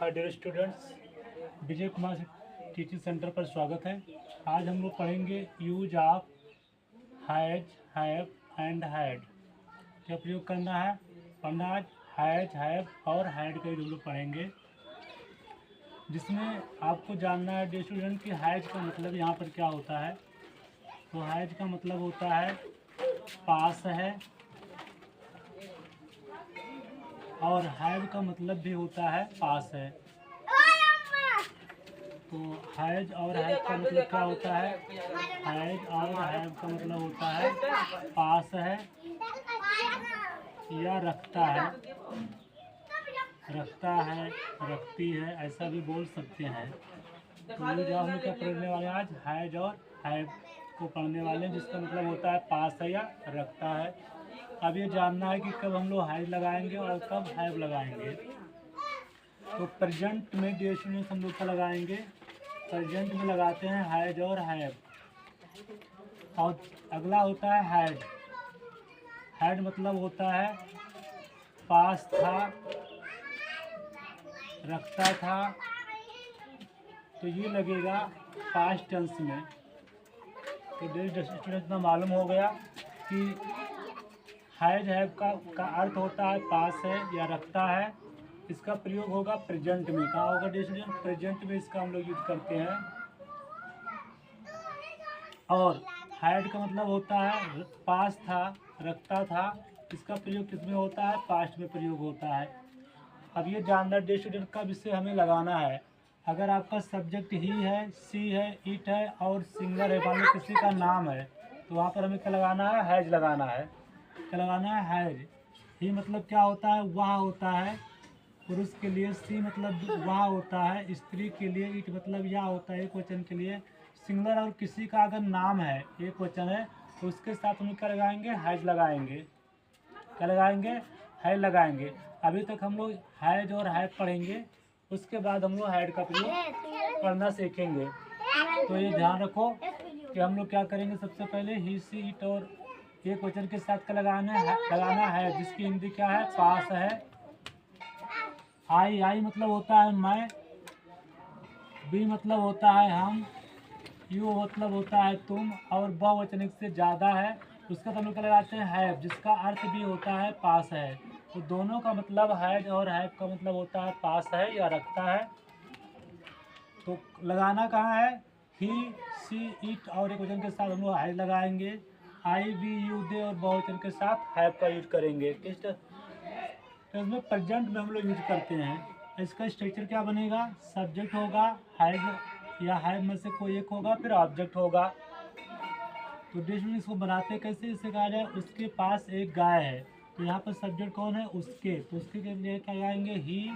Hi dear students, Vijay Kumar teaching centre पर स्वागत है। आज हम लोग पढ़ेंगे use of has, have and had. क्या प्रयोग करना है पढ़ना आज हैज, हैव और हैड का यूज हम लोग पढ़ेंगे, जिसमें आपको जानना है डियर स्टूडेंट कि हैज का मतलब यहाँ पर क्या होता है। तो हैज का मतलब होता है पास है, और हैव का मतलब भी होता है पास है। तो हैज और हैव का मतलब क्या होता है? हैज और हैव का मतलब होता है पास है या रखता है, रखता है, रखती है, ऐसा भी बोल सकते हैं। तो ये जो हम लोग क्या पढ़ने वाले हैं आज हैज और हैव को पढ़ने वाले हैं, जिसका मतलब होता है पास है या रखता है। अब ये जानना है कि कब हम लोग हैज लगाएंगे और कब हैव लगाएंगे। तो प्रेजेंट में डियर स्टूडेंट्स हम लोग क्या लगाएंगे? प्रेजेंट में लगाते हैं हैज और हैव। और अगला होता है हैड। हैड मतलब होता है पास था, रखता था, तो ये लगेगा पास्ट टेंस में। तो डियर स्टूडेंट्स इतना मालूम हो गया कि हैज हैव का अर्थ होता है पास है या रखता है। इसका प्रयोग होगा प्रेजेंट में। कहाँ होगा डियर स्टूडेंट? प्रेजेंट में इसका हम लोग यूज करते हैं। और हैड का मतलब होता है पास था, रखता था, इसका प्रयोग किसमें होता है? पास्ट में प्रयोग होता है। अब ये जानना डियर स्टूडेंट कब इसे हमें लगाना है। अगर आपका सब्जेक्ट ही है, सी है, इट है और सिंगलर है, मान लो किसी का नाम है, तो वहाँ पर हमें क्या लगाना है? हैज लगाना है। क्या लगाना है? हैज। ही मतलब क्या होता है? वह होता है पुरुष के लिए, सी मतलब वह होता है स्त्री के लिए, इट मतलब यह होता है एक वचन के लिए। सिंगलर और किसी का अगर नाम है, एक वचन है, तो उसके साथ हम क्या लगाएंगे? हैज लगाएंगे। क्या लगाएंगे? हैज लगाएंगे। अभी तक हम लोग हैज और हैव पढ़ेंगे, उसके बाद हम लोग हैड का प्रयोग पढ़ना सीखेंगे। तो ये ध्यान रखो कि हम लोग क्या करेंगे। सबसे पहले ही, सी, इट और एक वचन के साथ क्या लगाना है? जिसकी हिंदी क्या है? पास है। आई, आई मतलब होता है मैं, बी मतलब होता है हम, यू मतलब होता है तुम, और बहुवचन से ज़्यादा है उसका हम लोग क्या लगाते हैं? हैव, जिसका अर्थ भी होता है पास है। तो दोनों का मतलब हैज और हैव का मतलब होता है पास है या रखता है। तो लगाना कहाँ है? ही, सी, इट और एक वचन के साथ हम लोग हैज लगाएंगे। आई, वी, यू, दे और बहुवचन के साथ हैव का यूज करेंगे। किस तो इसमें प्रेजेंट में हम लोग यूज करते हैं। इसका स्ट्रक्चर क्या बनेगा? सब्जेक्ट होगा, हैज या हैव में से कोई एक होगा, फिर ऑब्जेक्ट होगा। तो डिक्शनरी इसको बनाते कैसे? इसे कहा जाए उसके पास एक गाय है। तो यहाँ पर सब्जेक्ट कौन है? उसके। तो उसके के लिए क्या लगाएंगे? ही।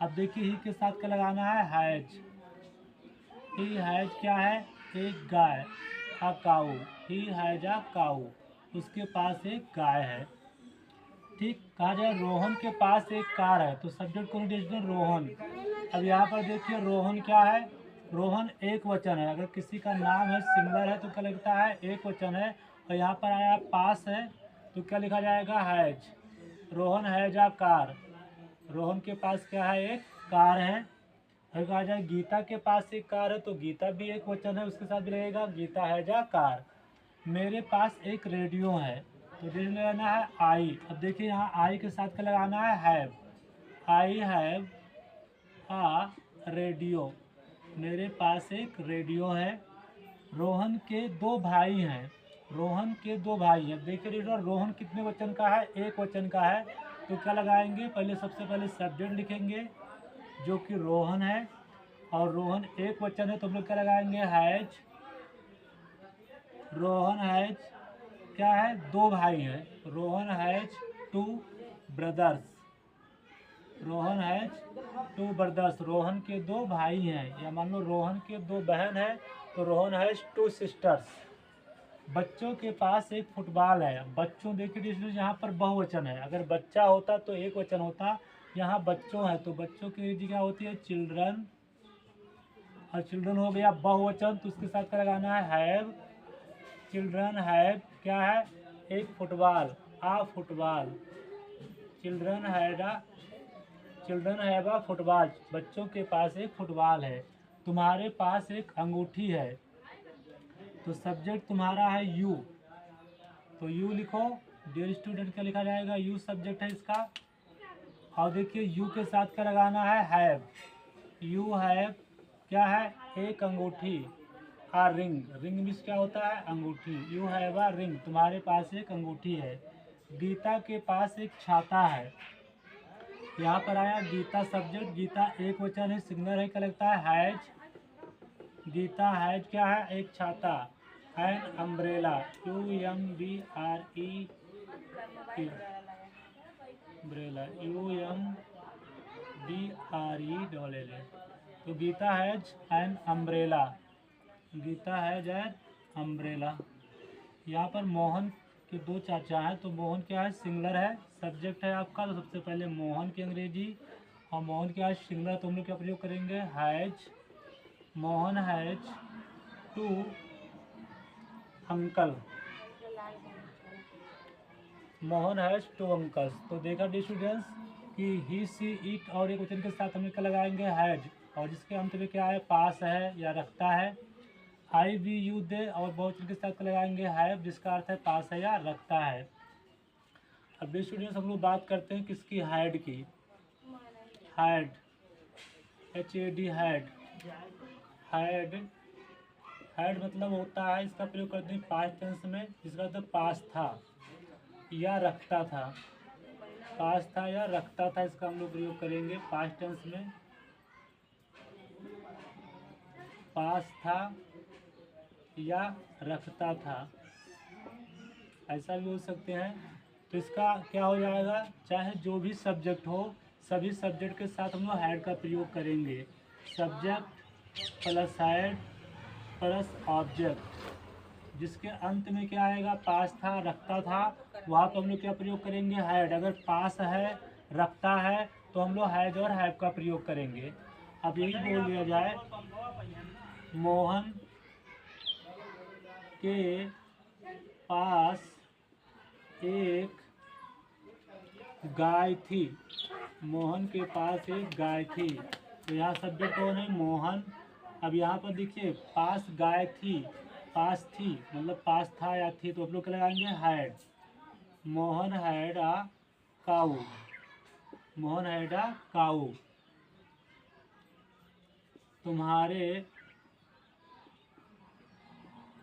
अब देखिए ही के साथ क्या लगाना है? हैज। ही हैज क्या है? एक गाय, अ काऊ। ही हैज अ काऊ, उसके पास एक गाय है। ठीक। कहा जाए रोहन के पास एक कार है, तो सब्जेक्ट कौन है? रोहन। अब यहाँ पर देखिए रोहन क्या है? रोहन एक वचन है। अगर किसी का नाम है, सिंगलर है, तो क्या लिखता है? एक वचन है। और यहाँ पर आया पास है, तो क्या लिखा जाएगा? Has. Rohan has a car. Rohan के पास क्या है? एक कार है। अगर कहा जाए गीता के पास एक कार है, तो गीता भी एक वचन है, उसके साथ भी रहेगा गीता हैज अ कार। मेरे पास एक रेडियो है, तो रेडियो लगाना है आई। अब देखिए यहाँ आई के साथ क्या लगाना है? Have. I have a radio. मेरे पास एक रेडियो है। रोहन के दो भाई हैं। रोहन के दो भाई हैं। देखिए रेडियो, रोहन कितने वचन का है? एक वचन का है। तो क्या लगाएंगे? पहले सबसे पहले सब्जेक्ट लिखेंगे जो कि रोहन है, और रोहन एक वचन है, तो हम लोग क्या लगाएंगे? हैज। रोहन हैज क्या है? दो भाई हैं। Rohan has two brothers. Rohan has two brothers. Rohan के दो भाई हैं, या मान लो रोहन के दो बहन हैं, तो रोहन हैज टू सिस्टर्स। बच्चों के पास एक फुटबॉल है। बच्चों देखिए यहाँ पर बहुवचन है। अगर बच्चा होता तो एक वचन होता, यहाँ बच्चों है, तो बच्चों की क्या होती है? चिल्ड्रन। और चिल्ड्रन हो गया बहुवचन, तो उसके साथ क्या लगाना है? हैव। चिल्ड्रन हैव क्या है? एक football, a football. Children had a children have a football, बच्चों के पास एक फुटबॉल है। तुम्हारे पास एक अंगूठी है। तो सब्जेक्ट तुम्हारा है यू, तो यू लिखो। डियर स्टूडेंट क्या लिखा जाएगा, यू सब्जेक्ट है इसका। और देखिए यू के साथ क्या लगाना है, हैव। यू हैव क्या है, एक अंगूठी। आ रिंग, रिंग मीन्स क्या होता है, अंगूठी। यू हैव अ रिंग, तुम्हारे पास एक अंगूठी है। गीता के पास एक छाता है। यहाँ पर आया गीता सब्जेक्ट, गीता एक वचन है, सिंगुलर है, क्या लगता है, हैज। गीता हैज क्या है, एक छाता। An umbrella, UMBRE, umbrella, UMBRELLA। तो Gita has an umbrella, Gita has an umbrella. यहाँ पर मोहन के दो चाचा हैं, तो मोहन क्या है, सिंगुलर है, सब्जेक्ट है आपका। तो सबसे पहले मोहन की अंग्रेजी, और मोहन क्या है, सिंगुलर, तो हम लोग क्या प्रयोग करेंगे, has. Mohan has 2 uncle, Mohan has 2 uncles. तो देखा डी स्टूडेंट्स कि ही सी इट और एक वचन के साथ हम लोग क्या लगाएंगे, हैज, और जिसके अंत में क्या है, पास है या रखता है। आई वी यू दे और बहुवचन के साथ लगाएंगे हैव, जिसका अर्थ है पास है या रखता है। अब स्टूडेंट्स हम लोग बात करते हैं किसकी, हैड की। Had, HAD, had. Had, had मतलब होता है, इसका प्रयोग करते हैं पास्ट टेंस में, जिसका अर्थ पास था या रखता था। पास था या रखता था, इसका हम लोग प्रयोग करेंगे पास्ट टेंस में। पास था या रखता था, ऐसा भी हो सकते हैं। तो इसका क्या हो जाएगा, चाहे जो भी सब्जेक्ट हो, सभी सब्जेक्ट के साथ हम लोग हैड का प्रयोग करेंगे। Subject plus had plus object, जिसके अंत में क्या आएगा, पास था, रखता था, वहाँ पर हम लोग क्या प्रयोग करेंगे, हैड। अगर पास है, रखता है, तो हम लोग हैज और हैव का प्रयोग करेंगे। अब यही बोल दिया जाए, मोहन के पास एक गाय थी। मोहन के पास एक गाय थी, तो यहाँ सब्जेक्ट कौन है, मोहन। अब यहाँ पर देखिए पास गाय थी, पास थी मतलब पास था या थी, तो आप लोग क्या लगाएंगे, had. Mohan had a cow, Mohan had a cow. तुम्हारे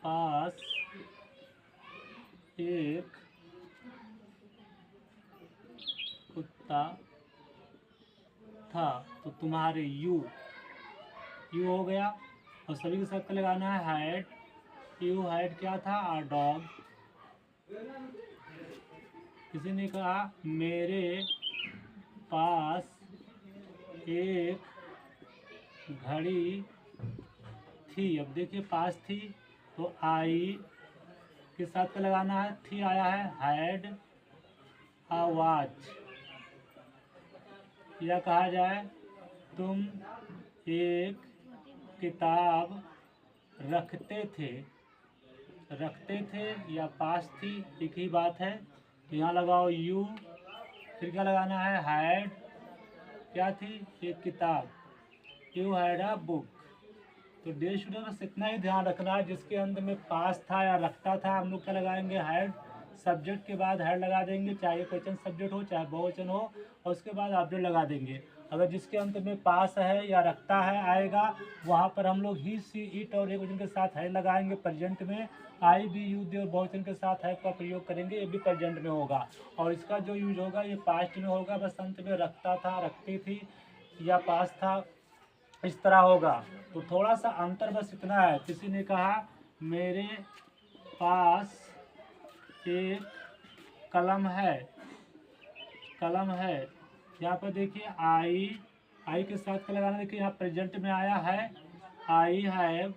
पास एक कुत्ता था। तो तुम्हारे यू हो गया, और सभी के साथ लगाना है हैड। यू हैड क्या था, आ डॉग। किसी ने कहा मेरे पास एक घड़ी थी। अब देखिए पास थी, तो आई के साथ क्या लगाना है, थी आया है, हैड अ वॉच। या कहा जाए तुम एक किताब रखते थे। रखते थे या पास थी, एक ही बात है। तो यहाँ लगाओ यू, फिर क्या लगाना है, हैड, क्या थी, एक किताब। You had a book. तो डे स्टूडेंट बस इतना ही ध्यान रखना है, जिसके अंत में पास था या रखता था, हम लोग क्या लगाएंगे, हैड। सब्जेक्ट के बाद हैड लगा देंगे, चाहे क्वेश्चन सब्जेक्ट हो चाहे बहुवचन हो, और उसके बाद ऑब्जेक्ट लगा देंगे। अगर जिसके अंत में पास है या रखता है आएगा, वहाँ पर हम लोग ही सी इट और एक वचन के साथ हैड लगाएंगे प्रेजेंट में। आई भी यू दे और बहुवचन के साथ हैड का प्रयोग करेंगे, ये भी प्रेजेंट में होगा। और इसका जो यूज होगा ये पास्ट में होगा, बस अंत में रखता था, रखती थी या पास था, इस तरह होगा। तो थोड़ा सा अंतर बस इतना है। किसी ने कहा मेरे पास एक कलम है, कलम है। यहाँ पर देखिए आई के साथ क्या लगाना, देखिए यहाँ प्रेजेंट में आया है, आई हैव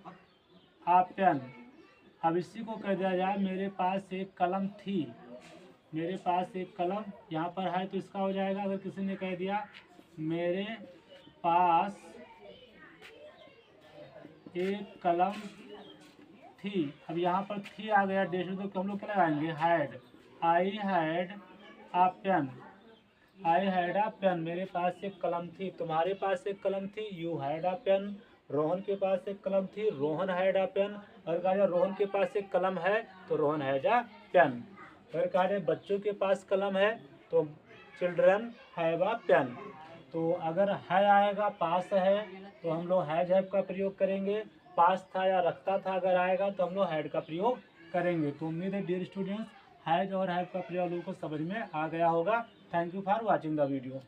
अ पेन। अब इसी को कह दिया जाए मेरे पास एक कलम थी। मेरे पास एक कलम यहाँ पर है, तो इसका हो जाएगा, अगर किसी ने कह दिया मेरे पास एक कलम थी। अब यहाँ पर थी आ गया डेश, तो हम लोग क्या लगाएंगे, had. I had a pen. I had a pen, मेरे पास एक कलम थी। तुम्हारे पास एक कलम थी, you had a pen. Rohan के पास एक कलम थी, रोहन हैड अ पेन। और कहा जाए रोहन के पास एक कलम है तो रोहन हैज अ पेन। अगर कहा जाए बच्चों के पास कलम है तो चिल्ड्रन हैव अ पेन। तो अगर है आएगा, पास है, तो हम लोग हैज हैव का प्रयोग करेंगे। पास था या रखता था अगर आएगा तो हम लोग हैड का प्रयोग करेंगे। तो उम्मीद है डियर स्टूडेंट्स हैज और हैव का प्रयोग लोगों को समझ में आ गया होगा। Thank you for watching the video.